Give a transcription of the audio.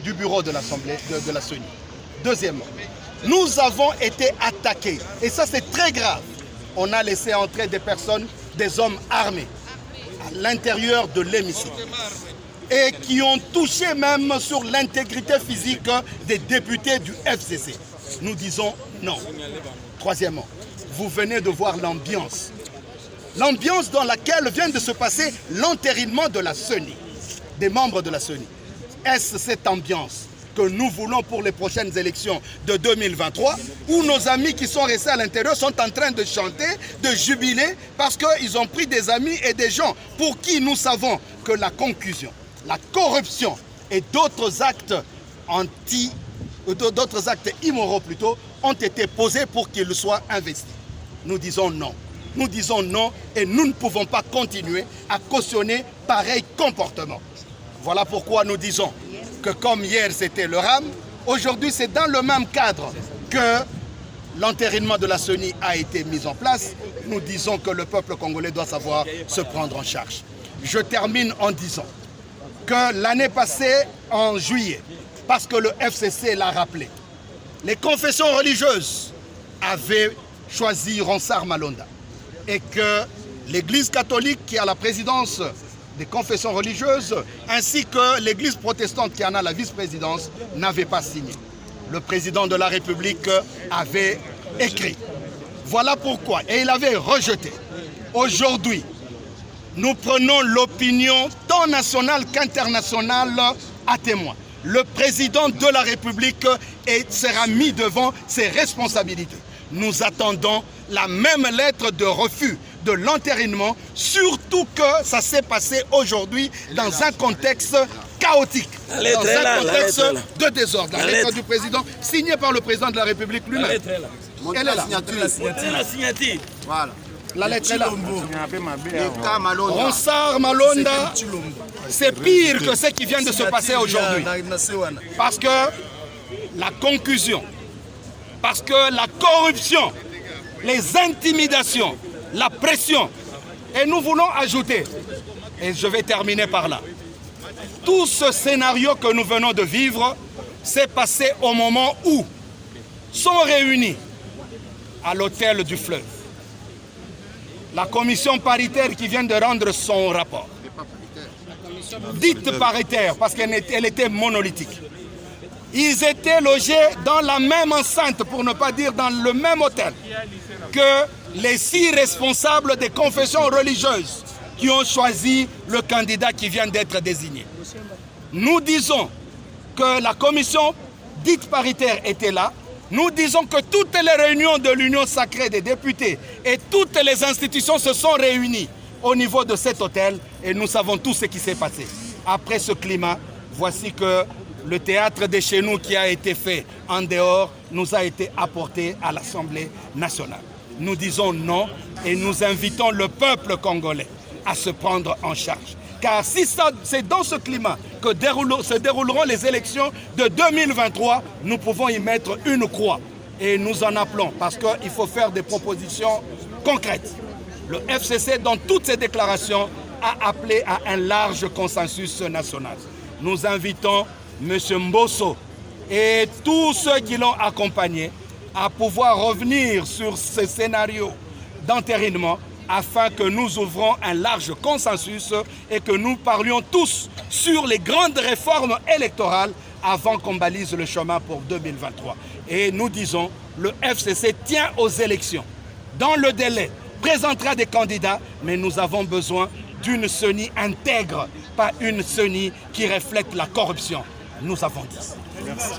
Du bureau de l'Assemblée de la CENI. Deuxièmement, nous avons été attaqués, et ça c'est très grave. On a laissé entrer des personnes, des hommes armés, à l'intérieur de l'hémicycle, et qui ont touché même sur l'intégrité physique des députés du FCC. Nous disons non. Troisièmement, vous venez de voir l'ambiance. L'ambiance dans laquelle vient de se passer l'entérinement de la CENI, des membres de la CENI. Est-ce cette ambiance que nous voulons pour les prochaines élections de 2023, où nos amis qui sont restés à l'intérieur sont en train de chanter, de jubiler, parce qu'ils ont pris des amis et des gens pour qui nous savons que la concussion, la corruption et d'autres actes immoraux plutôt, ont été posés pour qu'ils soient investis. Nous disons non. Nous disons non et nous ne pouvons pas continuer à cautionner pareil comportement. Voilà pourquoi nous disons que comme hier c'était le RAM, aujourd'hui c'est dans le même cadre que l'entérinement de la CENI a été mis en place. Nous disons que le peuple congolais doit savoir se prendre en charge. Je termine en disant que l'année passée, en juillet, parce que le FCC l'a rappelé, les confessions religieuses avaient choisi Ronsard Malonda et que l'Église catholique qui a la présidence des confessions religieuses, ainsi que l'Église protestante qui en a la vice-présidence, n'avaient pas signé. Le président de la République avait écrit. Voilà pourquoi, et il avait rejeté. Aujourd'hui, nous prenons l'opinion tant nationale qu'internationale à témoin. Le président de la République sera mis devant ses responsabilités. Nous attendons la même lettre de refus de l'entérinement, surtout que ça s'est passé aujourd'hui dans un contexte chaotique, dans un contexte de désordre. La lettre du président, signée par le président de la République lui-même. Elle est là. La signature. Voilà. La lettre est là. Ronsard Malonda, c'est pire que ce qui vient de se passer aujourd'hui. Parce que la concussion, parce que la corruption, les intimidations, la pression. Et nous voulons ajouter, et je vais terminer par là, tout ce scénario que nous venons de vivre s'est passé au moment où sont réunis à l'hôtel du Fleuve la commission paritaire qui vient de rendre son rapport. Dite paritaire parce qu'elle était monolithique. Ils étaient logés dans la même enceinte, pour ne pas dire dans le même hôtel, que les 6 responsables des confessions religieuses qui ont choisi le candidat qui vient d'être désigné. Nous disons que la commission dite paritaire était là. Nous disons que toutes les réunions de l'Union sacrée des députés et toutes les institutions se sont réunies au niveau de cet hôtel et nous savons tout ce qui s'est passé. Après ce climat, voici que le théâtre de chez nous qui a été fait en dehors nous a été apporté à l'Assemblée nationale. Nous disons non et nous invitons le peuple congolais à se prendre en charge. Car si c'est dans ce climat que se dérouleront les élections de 2023, nous pouvons y mettre une croix. Et nous en appelons parce qu'il faut faire des propositions concrètes. Le FCC, dans toutes ses déclarations, a appelé à un large consensus national. Nous invitons M. Mbosso et tous ceux qui l'ont accompagné à pouvoir revenir sur ce scénario d'entérinement afin que nous ouvrons un large consensus et que nous parlions tous sur les grandes réformes électorales avant qu'on balise le chemin pour 2023. Et nous disons, le FCC tient aux élections. Dans le délai, présentera des candidats, mais nous avons besoin d'une CENI intègre, pas une CENI qui reflète la corruption. Nous avons dit. Merci.